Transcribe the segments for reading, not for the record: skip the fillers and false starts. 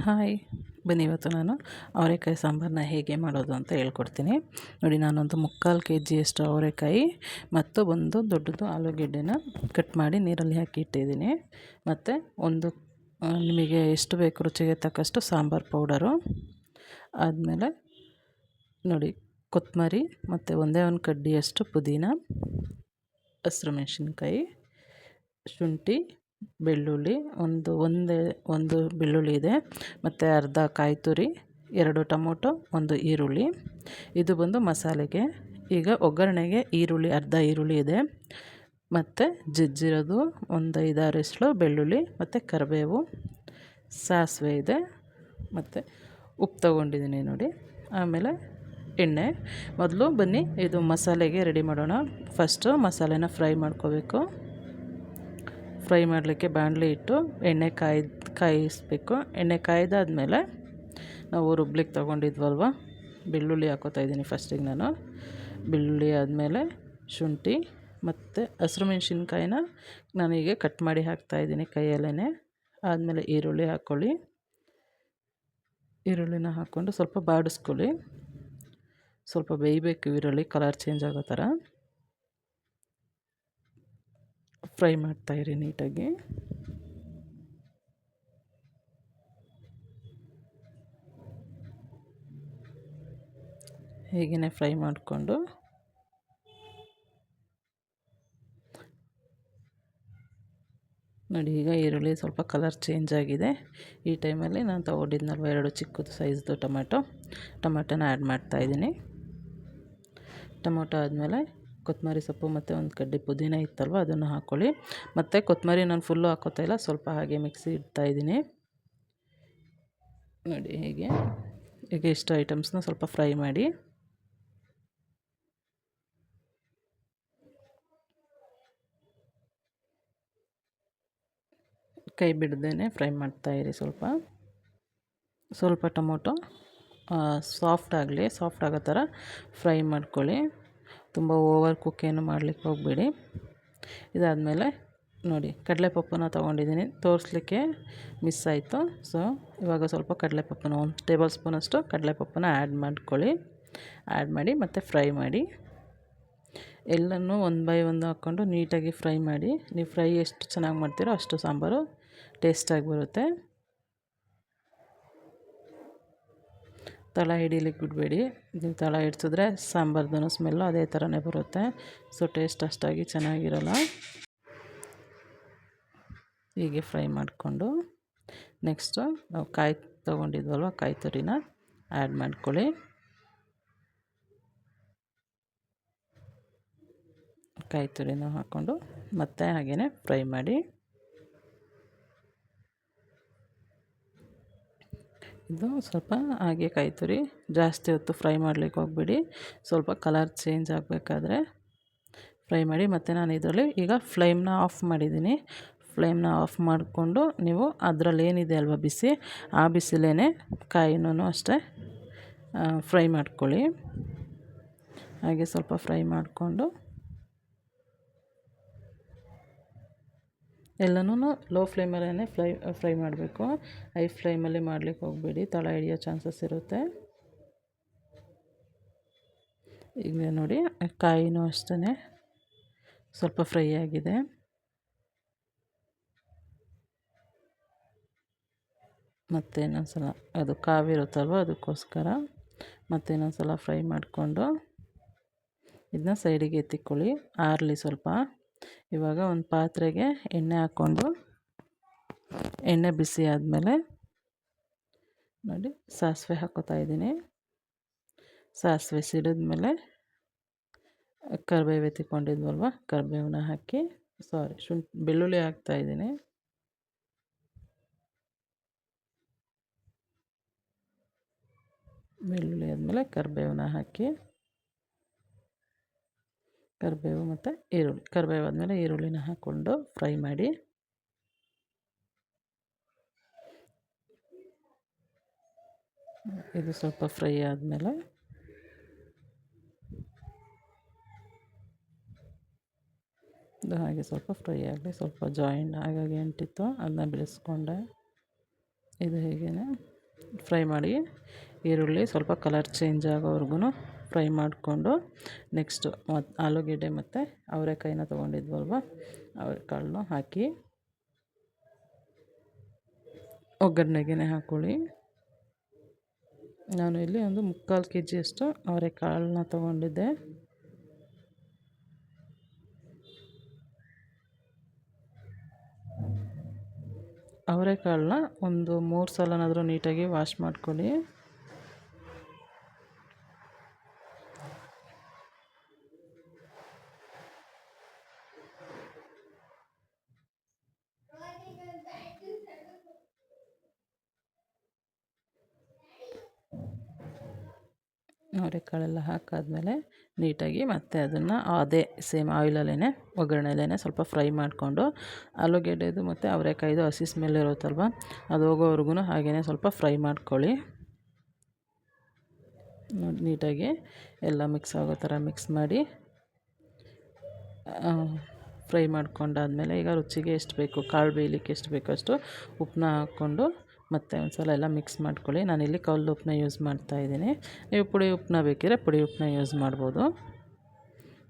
Hi, ಬನ್ನಿ ಇವತ್ತು ನಾನು ಅವರೆಕಾಯಿ ಸಾಂಬಾರನ್ನ ಹೇಗೆ ಮಾಡೋದು ಅಂತ ಹೇಳ್ಕೊಡ್ತೀನಿ. ನೋಡಿ, ನಾನೊಂದು 3/4 kg ಅವರೆಕಾಯಿ ಮತ್ತು ಒಂದು ದೊಡ್ಡದು ಆಲೂಗೆಡ್ಡೆನ ಕಟ್ ಮಾಡಿ ನೀರಲ್ಲಿ ಹಾಕಿ ಇಟ್ಟಿದ್ದೀನಿ. ಮತ್ತು ಒಂದು ನಿಮಗೆ ಎಷ್ಟು ಬೇಕು ರುಚಿಗೆ ತಕ್ಕಷ್ಟು ಸಾಂಬಾರು ಪೌಡರು. ಆದಮೇಲೆ ನೋಡಿ, ಕೊತ್ತಂಬರಿ ಮತ್ತು ಒಂದೇ ಒಂದು ಕಡ್ಡಿಯಷ್ಟು ಪುದೀನ, ಹಸಿರು ಮೆಣಸಿನ್ಕಾಯಿ, ಶುಂಠಿ, ಬೆಳ್ಳುಳ್ಳಿ, ಒಂದು ಬೆಳ್ಳುಳ್ಳಿ ಇದೆ, ಮತ್ತು ಅರ್ಧ ಕಾಯಿ ತುರಿ, 2 ಟೊಮೊಟೊ, 1 ಈರುಳ್ಳಿ. ಇದು ಬಂದು ಮಸಾಲೆಗೆ. ಈಗ ಒಗ್ಗರಣೆಗೆ ಅರ್ಧ ಈರುಳ್ಳಿ ಇದೆ, ಮತ್ತು ಜಜ್ಜಿರೋದು ಒಂದು 5-6 ಎಸಳು ಬೆಳ್ಳುಳ್ಳಿ, ಮತ್ತು ಕರಿಬೇವು, ಸಾಸಿವೆ ಇದೆ, ಮತ್ತು ಉಪ್ಪು ತೊಗೊಂಡಿದ್ದೀನಿ ನೋಡಿ. ಆಮೇಲೆ ಎಣ್ಣೆ. ಮೊದಲು ಬನ್ನಿ ಇದು ಮಸಾಲೆಗೆ ರೆಡಿ ಮಾಡೋಣ. ಫಸ್ಟು ಮಸಾಲೆನ ಫ್ರೈ ಮಾಡ್ಕೋಬೇಕು. ಫ್ರೈ ಮಾಡಲಿಕ್ಕೆ ಬಾಣಲಿ ಇಟ್ಟು ಎಣ್ಣೆ ಕಾಯಿಸಬೇಕು. ಎಣ್ಣೆ ಕಾಯ್ದಾದ್ಮೇಲೆ ನಾವು ರುಬ್ಲಿಕ್ಕೆ ತೊಗೊಂಡಿದ್ವಲ್ವ, ಬೆಳ್ಳುಳ್ಳಿ ಹಾಕೋತಾ ಇದ್ದೀನಿ ಫಸ್ಟಿಗೆ ನಾನು. ಬೆಳ್ಳುಳ್ಳಿ ಆದಮೇಲೆ ಶುಂಠಿ ಮತ್ತು ಹಸಿರು ಮೆಣಸಿನ್ಕಾಯಿನ ನಾನೀಗ ಕಟ್ ಮಾಡಿ ಹಾಕ್ತಾಯಿದ್ದೀನಿ ಕೈಯಲ್ಲೇ. ಆದಮೇಲೆ ಈರುಳ್ಳಿ ಹಾಕ್ಕೊಳ್ಳಿ. ಈರುಳ್ಳಿನ ಹಾಕ್ಕೊಂಡು ಸ್ವಲ್ಪ ಬಾಡಿಸ್ಕೊಳ್ಳಿ. ಸ್ವಲ್ಪ ಬೇಯಬೇಕು ಈರುಳ್ಳಿ, ಕಲರ್ ಚೇಂಜ್ ಆಗೋ ಥರ ಫ್ರೈ ಮಾಡ್ತಾಯಿರಿ ನೀಟಾಗಿ. ಹೀಗೇ ಫ್ರೈ ಮಾಡಿಕೊಂಡು ನೋಡಿ, ಈಗ ಈರುಳ್ಳಿ ಸ್ವಲ್ಪ ಕಲರ್ ಚೇಂಜ್ ಆಗಿದೆ. ಈ ಟೈಮಲ್ಲಿ ನಾನು ತೊಗೊಂಡಿದ್ನಲ್ವ 2 ಚಿಕ್ಕದು ಸೈಜ್ದು ಟೊಮೆಟೊನ ಆ್ಯಡ್ ಮಾಡ್ತಾಯಿದ್ದೀನಿ. ಟೊಮೊಟೊ ಆದಮೇಲೆ ಕೊತ್ತಂಬರಿ ಸೊಪ್ಪು ಮತ್ತು ಒಂದು ಕಡ್ಡಿ ಪುದೀನ ಇತ್ತಲ್ವ ಅದನ್ನು ಹಾಕ್ಕೊಳ್ಳಿ. ಮತ್ತು ಕೊತ್ತಂಬರಿ ನಾನು ಫುಲ್ಲು ಹಾಕೋತಾ ಇಲ್ಲ, ಸ್ವಲ್ಪ ಹಾಗೆ ಮಿಕ್ಸಿ ಇಡ್ತಾಯಿದ್ದೀನಿ ನೋಡಿ. ಈಗ ಇಷ್ಟು ಐಟಮ್ಸ್ನ ಸ್ವಲ್ಪ ಫ್ರೈ ಮಾಡಿ. ಕೈ ಬಿಡ್ದೇ ಫ್ರೈ ಮಾಡ್ತಾಯಿರಿ. ಸ್ವಲ್ಪ ಟೊಮೊಟೊ ಸಾಫ್ಟ್ ಆಗೋ ಥರ ಫ್ರೈ ಮಾಡ್ಕೊಳ್ಳಿ. ತುಂಬ ಓವರ್ ಕುಕ್ ಏನು ಮಾಡಲಿಕ್ಕೆ ಹೋಗಬೇಡಿ. ಇದಾದಮೇಲೆ ನೋಡಿ, ಕಡಲೆಪಪ್ಪನ ತೊಗೊಂಡಿದ್ದೀನಿ, ತೋರಿಸ್ಲಿಕ್ಕೆ ಮಿಸ್ ಆಯಿತು. ಸೊ ಇವಾಗ ಸ್ವಲ್ಪ ಕಡಲೆಪಪ್ಪನ 1 ಟೇಬಲ್ ಸ್ಪೂನಷ್ಟು ಕಡಲೆಪಪ್ಪನ ಆ್ಯಡ್ ಮಾಡ್ಕೊಳ್ಳಿ. ಆ್ಯಡ್ ಮಾಡಿ ಮತ್ತು ಫ್ರೈ ಮಾಡಿ. ಎಲ್ಲನೂ 1 ಬೈ 1 ಹಾಕ್ಕೊಂಡು ನೀಟಾಗಿ ಫ್ರೈ ಮಾಡಿ. ನೀವು ಫ್ರೈ ಎಷ್ಟು ಚೆನ್ನಾಗಿ ಮಾಡ್ತೀರೋ ಅಷ್ಟು ಸಾಂಬಾರು ಟೇಸ್ಟಾಗಿ ಬರುತ್ತೆ. ತಳ ಹಿಡೀಲಿಕ್ಕೆ ಬಿಡಬೇಡಿ. ನೀವು ತಳ ಹಿಡ್ಸಿದ್ರೆ ಸಾಂಬಾರ್ದು ಸ್ಮೆಲ್ಲು ಅದೇ ಥರನೇ ಬರುತ್ತೆ. ಸೊ ಟೇಸ್ಟ್ ಅಷ್ಟಾಗಿ ಚೆನ್ನಾಗಿರಲ್ಲ. ಹೀಗೆ ಫ್ರೈ ಮಾಡಿಕೊಂಡು ನೆಕ್ಸ್ಟು ನಾವು ಕಾಯಿ ತೊಗೊಂಡಿದ್ವಲ್ವ, ಕಾಯಿ ತುರಿನ ಆ್ಯಡ್ ಮಾಡ್ಕೊಳ್ಳಿ. ಕಾಯಿ ತುರಿನ ಹಾಕ್ಕೊಂಡು ಮತ್ತೆ ಹಾಗೆಯೇ ಫ್ರೈ ಮಾಡಿ. ಇದು ಸ್ವಲ್ಪ ಹಾಗೆ ಕಾಯಿ ತುರಿ ಜಾಸ್ತಿ ಹೊತ್ತು ಫ್ರೈ ಮಾಡಲಿಕ್ಕೆ ಹೋಗಬೇಡಿ. ಸ್ವಲ್ಪ ಕಲರ್ ಚೇಂಜ್ ಆಗಬೇಕಾದ್ರೆ ಫ್ರೈ ಮಾಡಿ. ಮತ್ತು ನಾನು ಇದರಲ್ಲಿ ಈಗ ಫ್ಲೇಮ್ನ ಆಫ್ ಮಾಡಿದ್ದೀನಿ. ಫ್ಲೇಮ್ನ ಆಫ್ ಮಾಡಿಕೊಂಡು ನೀವು ಅದರಲ್ಲಿ ಏನಿದೆ ಅಲ್ವ ಬಿಸಿ, ಆ ಬಿಸಿಲೇ ಕಾಯಿನೂ ಅಷ್ಟೇ ಫ್ರೈ ಮಾಡ್ಕೊಳ್ಳಿ. ಹಾಗೆ ಸ್ವಲ್ಪ ಫ್ರೈ ಮಾಡಿಕೊಂಡು ಎಲ್ಲನೂ ಲೋ ಫ್ಲೇಮಲ್ಲೇ ಫ್ರೈ ಮಾಡಬೇಕು. ಹೈ ಫ್ಲೇಮಲ್ಲಿ ಮಾಡಲಿಕ್ಕೆ ಹೋಗಬೇಡಿ, ತಳ ಹಿಡಿಯೋ ಚಾನ್ಸಸ್ ಇರುತ್ತೆ. ಈಗ ನೋಡಿ, ಕಾಯಿನೂ ಅಷ್ಟೇ ಸ್ವಲ್ಪ ಫ್ರೈ ಆಗಿದೆ. ಮತ್ತು ಇನ್ನೊಂದು ಸಲ ಅದು ಕಾವಿರುತ್ತಲ್ವ, ಅದಕ್ಕೋಸ್ಕರ ಮತ್ತೆ ಇನ್ನೊಂದು ಸಲ ಫ್ರೈ ಮಾಡಿಕೊಂಡು ಇದನ್ನ ಸೈಡಿಗೆ ಎತ್ತಿಕೊಳ್ಳಿ, ಆರಲಿ ಸ್ವಲ್ಪ. ಇವಾಗ ಒಂದು ಪಾತ್ರೆಗೆ ಎಣ್ಣೆ ಹಾಕ್ಕೊಂಡು, ಎಣ್ಣೆ ಬಿಸಿ ಆದಮೇಲೆ ನೋಡಿ ಸಾಸಿವೆ ಹಾಕ್ಕೋತಾ ಇದ್ದೀನಿ. ಸಾಸಿವೆ ಸಿಡಿದ್ಮೇಲೆ ಕರಿಬೇವು ಎತ್ತಿಕೊಂಡಿದ್ವಲ್ವ, ಕರಿಬೇವನ್ನ ಹಾಕಿ, ಬೆಳ್ಳುಳ್ಳಿ ಹಾಕ್ತಾಯಿದ್ದೀನಿ. ಬೆಳ್ಳುಳ್ಳಿ ಆದಮೇಲೆ ಕರಿಬೇವನ್ನ ಹಾಕಿ, ಕರಿಬೇವು ಮತ್ತು ಈರುಳ್ಳಿ, ಕರಿಬೇವು ಆದಮೇಲೆ ಈರುಳ್ಳಿನ ಹಾಕ್ಕೊಂಡು ಫ್ರೈ ಮಾಡಿ. ಇದು ಸ್ವಲ್ಪ ಫ್ರೈ ಆದಮೇಲೆ ಇದು ಹಾಗೆ ಸ್ವಲ್ಪ ಫ್ರೈ ಆಗಲಿ. ಸ್ವಲ್ಪ ಜಾಯಿಂಟ್ ಆಗಾಗೆ ಅಂಟಿತ್ತು, ಅದನ್ನ ಬಿಡಿಸ್ಕೊಂಡೆ. ಇದು ಹೇಗೇ ಫ್ರೈ ಮಾಡಿ. ಈರುಳ್ಳಿ ಸ್ವಲ್ಪ ಕಲರ್ ಚೇಂಜ್ ಆಗೋವರೆಗೂ ಫ್ರೈ ಮಾಡಿಕೊಂಡು ನೆಕ್ಸ್ಟು ಆಲೂಗೆಡ್ಡೆ ಮತ್ತು ಅವರೆಕಾಯಿನ ತೊಗೊಂಡಿದ್ವಲ್ವ, ಅವರೆಕಾಳನ್ನು ಹಾಕಿ ಒಗ್ಗರಣೆಗೆ ಹಾಕ್ಕೊಳ್ಳಿ. ನಾನು ಇಲ್ಲಿ ಒಂದು 3/4 kg ಅಷ್ಟು ಅವರೆಕಾಳನ್ನ ತೊಗೊಂಡಿದ್ದೆ. ಅವರೆಕಾಳನ್ನ ಒಂದು 3 ಸಲನಾದರೂ ನೀಟಾಗಿ ವಾಶ್ ಮಾಡ್ಕೊಳ್ಳಿ. ಅವರೆಕಾಳೆಲ್ಲ ಹಾಕಾದ್ಮೇಲೆ ನೀಟಾಗಿ ಮತ್ತೆ ಅದನ್ನು ಅದೇ ಸೇಮ್ ಆಯಿಲಲ್ಲೇ ಒಗ್ಗರಣೆಲೇ ಸ್ವಲ್ಪ ಫ್ರೈ ಮಾಡಿಕೊಂಡು ಆಲೂಗೆಡ್ಡೆದು ಮತ್ತು ಅವರೆಕಾಯಿದು ಹಸಿ ಸ್ಮೆಲ್ ಇರುತ್ತಲ್ವ, ಅದು ಹೋಗೋವರೆಗೂ ಹಾಗೆಯೇ ಸ್ವಲ್ಪ ಫ್ರೈ ಮಾಡ್ಕೊಳ್ಳಿ. ನೋಡಿ ನೀಟಾಗಿ ಎಲ್ಲ ಮಿಕ್ಸ್ ಆಗೋ ಥರ ಮಿಕ್ಸ್ ಮಾಡಿ ಫ್ರೈ ಮಾಡ್ಕೊಂಡಾದಮೇಲೆ ಈಗ ರುಚಿಗೆ ಎಷ್ಟು ಬೇಕು, ಕಾಳು ಬೇಯಲಿಕ್ಕೆ ಎಷ್ಟು ಬೇಕೋ ಅಷ್ಟು ಉಪ್ಪನ್ನ ಹಾಕ್ಕೊಂಡು ಮತ್ತು ಒಂದು ಸಲ ಎಲ್ಲ ಮಿಕ್ಸ್ ಮಾಡ್ಕೊಳ್ಳಿ. ನಾನಿಲ್ಲಿ ಕಲ್ಲು ಉಪ್ಪನ್ನ ಯೂಸ್ ಮಾಡ್ತಾಯಿದ್ದೀನಿ. ನೀವು ಪುಡಿ ಉಪ್ಪನ್ನ ಬೇಕಿದ್ರೆ ಪುಡಿ ಉಪ್ಪನ್ನ ಯೂಸ್ ಮಾಡ್ಬೋದು.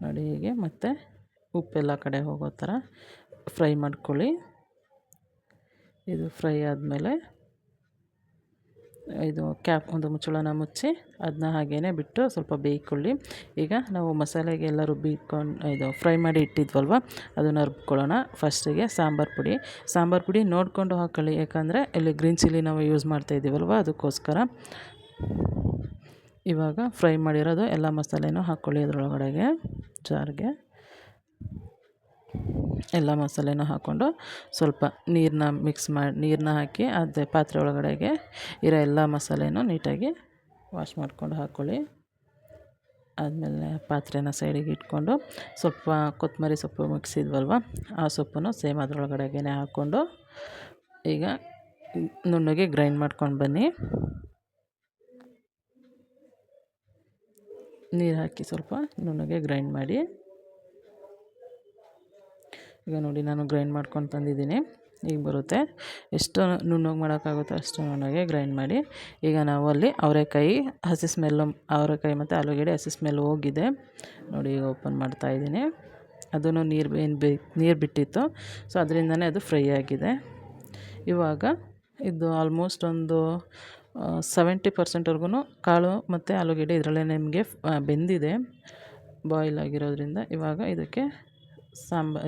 ನೋಡಿ ಹೀಗೆ ಮತ್ತು ಉಪ್ಪೆಲ್ಲ ಕಡೆ ಹೋಗೋ ಥರ ಫ್ರೈ ಮಾಡ್ಕೊಳ್ಳಿ. ಇದು ಫ್ರೈ ಆದಮೇಲೆ ಇದು ಒಂದು ಮುಚ್ಚಳನ ಮುಚ್ಚಿ ಅದನ್ನ ಹಾಗೇ ಬಿಟ್ಟು ಸ್ವಲ್ಪ ಬೇಯ್ಕೊಳ್ಳಿ. ಈಗ ನಾವು ಮಸಾಲೆಗೆ ಎಲ್ಲ ಇದು ಫ್ರೈ ಮಾಡಿ ಇಟ್ಟಿದ್ವಲ್ವ, ಅದನ್ನು ರುಬ್ಕೊಳ್ಳೋಣ. ಫಸ್ಟಿಗೆ ಸಾಂಬಾರು ಪುಡಿ ನೋಡಿಕೊಂಡು ಹಾಕ್ಕೊಳ್ಳಿ, ಯಾಕಂದರೆ ಇಲ್ಲಿ ಗ್ರೀನ್ ಚಿಲ್ಲಿ ನಾವು ಯೂಸ್ ಮಾಡ್ತಾಯಿದ್ದೀವಲ್ವ, ಅದಕ್ಕೋಸ್ಕರ. ಇವಾಗ ಫ್ರೈ ಮಾಡಿರೋದು ಎಲ್ಲ ಮಸಾಲೆನೂ ಹಾಕ್ಕೊಳ್ಳಿ ಅದರೊಳಗಡೆಗೆ, ಜಾರ್ಗೆ ಎಲ್ಲ ಮಸಾಲೆನೂ ಹಾಕ್ಕೊಂಡು ಸ್ವಲ್ಪ ನೀರನ್ನ ಹಾಕಿ ಅದೇ ಪಾತ್ರೆ ಒಳಗಡೆಗೆ ಇರೋ ಎಲ್ಲ ಮಸಾಲೆನೂ ನೀಟಾಗಿ ವಾಶ್ ಮಾಡ್ಕೊಂಡು ಹಾಕ್ಕೊಳ್ಳಿ. ಆದಮೇಲೆ ಪಾತ್ರೆನ ಸೈಡಿಗೆ ಇಟ್ಕೊಂಡು ಸ್ವಲ್ಪ ಕೊತ್ತಂಬರಿ ಸೊಪ್ಪು ಮಿಕ್ಸಿದ್ವಲ್ವ, ಆ ಸೊಪ್ಪನ್ನು ಸೇಮ್ ಅದರೊಳಗಡೆಗೆ ಹಾಕ್ಕೊಂಡು ಈಗ ನುಣ್ಣಗೆ ಗ್ರೈಂಡ್ ಮಾಡ್ಕೊಂಡು ಬನ್ನಿ. ನೀರು ಹಾಕಿ ಸ್ವಲ್ಪ ನುಣ್ಣಗೆ ಗ್ರೈಂಡ್ ಮಾಡಿ. ಈಗ ನೋಡಿ ನಾನು ಗ್ರೈಂಡ್ ಮಾಡ್ಕೊಂಡು ತಂದಿದ್ದೀನಿ, ಈಗ ಬರುತ್ತೆ. ಎಷ್ಟು ನುಣ್ಣಗೆ ಮಾಡೋಕ್ಕಾಗುತ್ತೋ ಅಷ್ಟು ನುಣ್ಣಗೆ ಗ್ರೈಂಡ್ ಮಾಡಿ. ಈಗ ನಾವು ಅಲ್ಲಿ ಅವರೆಕಾಯಿ ಅವರೆಕಾಯಿ ಮತ್ತು ಆಲೂಗೆಡ್ಡೆ ಹಸಿ ಸ್ಮೆಲ್ ಹೋಗಿದೆ. ನೋಡಿ ಈಗ ಓಪನ್ ಮಾಡ್ತಾಯಿದ್ದೀನಿ. ಅದನ್ನು ನೀರು ಬಿಟ್ಟಿತ್ತು, ಸೊ ಅದರಿಂದನೇ ಅದು ಫ್ರೈ ಆಗಿದೆ. ಇವಾಗ ಇದು ಆಲ್ಮೋಸ್ಟ್ ಒಂದು 70% ಕಾಳು ಮತ್ತು ಆಲೂಗೆಡ್ಡೆ ಇದರಲ್ಲೇ ನಿಮಗೆ ಬೆಂದಿದೆ, ಬಾಯ್ಲ್ ಆಗಿರೋದ್ರಿಂದ. ಇವಾಗ ಇದಕ್ಕೆ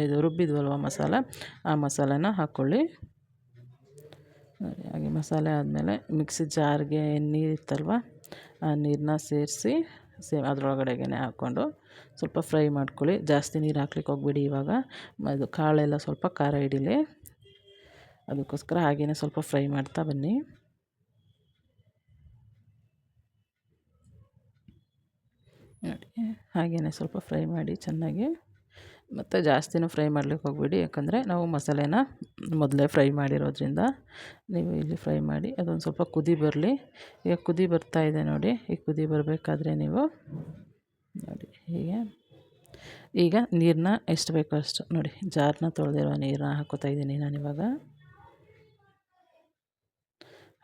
ಇದು ರುಬ್ಬಿದ್ವಲ್ವ ಮಸಾಲ, ಆ ಮಸಾಲೆನ ಹಾಕ್ಕೊಳ್ಳಿ. ಹಾಗೆ ಮಸಾಲೆ ಆದಮೇಲೆ ಮಿಕ್ಸಿ ಜಾರ್ಗೆ ನೀರಿತ್ತಲ್ವ, ಆ ನೀರನ್ನ ಸೇರಿಸಿ ಅದರೊಳಗಡೆಗೆ ಹಾಕ್ಕೊಂಡು ಸ್ವಲ್ಪ ಫ್ರೈ ಮಾಡ್ಕೊಳ್ಳಿ. ಜಾಸ್ತಿ ನೀರು ಹಾಕ್ಲಿಕ್ಕೆ ಹೋಗ್ಬೇಡಿ. ಇವಾಗ ಅದು ಕಾಳೆಲ್ಲ ಸ್ವಲ್ಪ ಖಾರ ಹಿಡೀಲಿ, ಅದಕ್ಕೋಸ್ಕರ ಹಾಗೆಯೇ ಸ್ವಲ್ಪ ಫ್ರೈ ಮಾಡ್ತಾ ಬನ್ನಿ. ನೋಡಿ ಹಾಗೆಯೇ ಸ್ವಲ್ಪ ಫ್ರೈ ಮಾಡಿ ಚೆನ್ನಾಗಿ, ಮತ್ತು ಜಾಸ್ತಿನೂ ಫ್ರೈ ಮಾಡ್ಲಿಕ್ಕೆ ಹೋಗ್ಬೇಡಿ, ಯಾಕಂದರೆ ನಾವು ಮಸಾಲೆನ ಮೊದಲೇ ಫ್ರೈ ಮಾಡಿರೋದ್ರಿಂದ. ನೀವು ಇಲ್ಲಿ ಫ್ರೈ ಮಾಡಿ ಅದೊಂದು ಸ್ವಲ್ಪ ಕುದಿ ಬರಲಿ. ಈಗ ಕುದಿ ಬರ್ತಾಯಿದೆ ನೋಡಿ. ಈ ಕುದಿ ಬರಬೇಕಾದ್ರೆ ನೀವು ನೋಡಿ ಹೀಗೆ ಈಗ ನೀರನ್ನ ಎಷ್ಟು ಬೇಕೋ ಅಷ್ಟು ನೋಡಿ, ಜಾರನ್ನ ತೊಳೆದಿರೋ ನೀರನ್ನ ಹಾಕ್ಕೋತಾ ಇದ್ದೀನಿ ನಾನಿವಾಗ.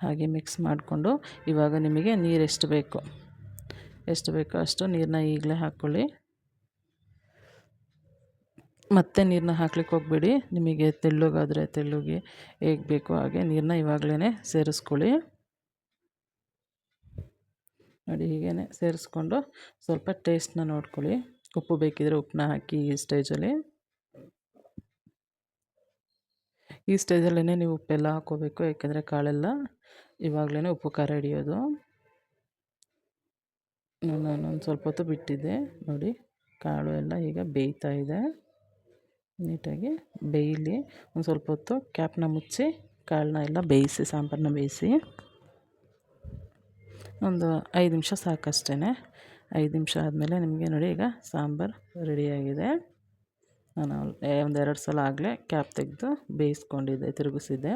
ಹಾಗೆ ಮಿಕ್ಸ್ ಮಾಡಿಕೊಂಡು ಇವಾಗ ನಿಮಗೆ ನೀರು ಎಷ್ಟು ಬೇಕೋ ಅಷ್ಟು ನೀರನ್ನ ಈಗಲೇ ಹಾಕ್ಕೊಳ್ಳಿ. ಮತ್ತೆ ನೀರನ್ನ ಹಾಕ್ಲಿಕ್ಕೆ ಹೋಗ್ಬೇಡಿ. ನಿಮಗೆ ತೆಳ್ಳಗಾದರೆ ತೆಳ್ಳಗೆ ಹೇಗೆ ಬೇಕೋ ಹಾಗೆ ನೀರನ್ನ ಇವಾಗಲೇ ಸೇರಿಸ್ಕೊಳ್ಳಿ. ನೋಡಿ ಹೀಗೇ ಸೇರಿಸ್ಕೊಂಡು ಸ್ವಲ್ಪ ಟೇಸ್ಟನ್ನ ನೋಡ್ಕೊಳ್ಳಿ. ಉಪ್ಪು ಬೇಕಿದ್ರೆ ಉಪ್ಪನ್ನ ಹಾಕಿ. ಈ ಸ್ಟೇಜಲ್ಲೇ ನೀವು ಉಪ್ಪೆಲ್ಲ ಹಾಕ್ಕೋಬೇಕು, ಯಾಕೆಂದರೆ ಕಾಳೆಲ್ಲ ಇವಾಗಲೇ ಉಪ್ಪು ಖಾರ ಹಿಡಿಯೋದು. ನಾನೊಂದು ಸ್ವಲ್ಪ ಹೊತ್ತು ಬಿಟ್ಟಿದ್ದೆ ನೋಡಿ, ಕಾಳು ಎಲ್ಲ ಈಗ ಬೇಯ್ತಾ ಇದೆ. ನೀಟಾಗಿ ಬೇಯಲಿ. ಒಂದು ಸ್ವಲ್ಪ ಹೊತ್ತು ಕ್ಯಾಪ್ನ ಮುಚ್ಚಿ ಕಾಳನ್ನ ಎಲ್ಲ ಬೇಯಿಸಿ, ಸಾಂಬಾರನ್ನ ಬೇಯಿಸಿ ಒಂದು 5 ನಿಮಿಷ ಸಾಕಷ್ಟೇ. 5 ನಿಮಿಷ ಆದಮೇಲೆ ನಿಮಗೆ ನೋಡಿ ಈಗ ಸಾಂಬಾರು ರೆಡಿಯಾಗಿದೆ. ನಾನು ಒಂದು 2 ಸಲ ಆಗಲೇ ಕ್ಯಾಪ್ ತೆಗೆದು ಬೇಯಿಸ್ಕೊಂಡಿದ್ದೆ, ತಿರುಗಿಸಿದ್ದೆ.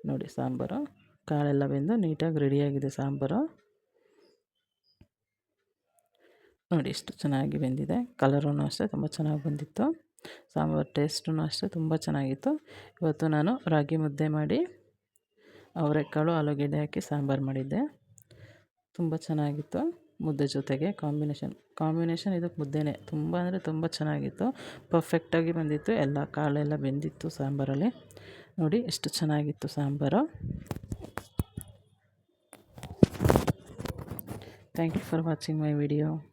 ನೋಡಿ ಸಾಂಬಾರು ಕಾಳೆಲ್ಲ ಬೆಂದು ನೀಟಾಗಿ ರೆಡಿಯಾಗಿದೆ ಸಾಂಬಾರು. ನೋಡಿ ಎಷ್ಟು ಚೆನ್ನಾಗಿ ಬೆಂದಿದೆ. ಕಲರೂ ಅಷ್ಟೇ ತುಂಬ ಚೆನ್ನಾಗಿ ಬಂದಿತ್ತು. ಸಾಂಬಾರು ಟೇಸ್ಟೂ ಅಷ್ಟೇ ತುಂಬ ಚೆನ್ನಾಗಿತ್ತು. ಇವತ್ತು ನಾನು ರಾಗಿ ಮುದ್ದೆ ಮಾಡಿ ಅವರೆಕಾಳು ಆಲೂಗೆಡ್ಡೆ ಹಾಕಿ ಸಾಂಬಾರು ಮಾಡಿದ್ದೆ. ತುಂಬ ಚೆನ್ನಾಗಿತ್ತು. ಮುದ್ದೆ ಜೊತೆಗೆ ಕಾಂಬಿನೇಷನ್ ಇದಕ್ಕೆ ಮುದ್ದೆನೇ. ತುಂಬ ಅಂದರೆ ತುಂಬ ಚೆನ್ನಾಗಿತ್ತು. ಪರ್ಫೆಕ್ಟಾಗಿ ಬಂದಿತ್ತು. ಎಲ್ಲ ಕಾಳೆಲ್ಲ ಬೆಂದಿತ್ತು ಸಾಂಬಾರಲ್ಲಿ. ನೋಡಿ ಎಷ್ಟು ಚೆನ್ನಾಗಿತ್ತು sambar. Thank you for watching my video.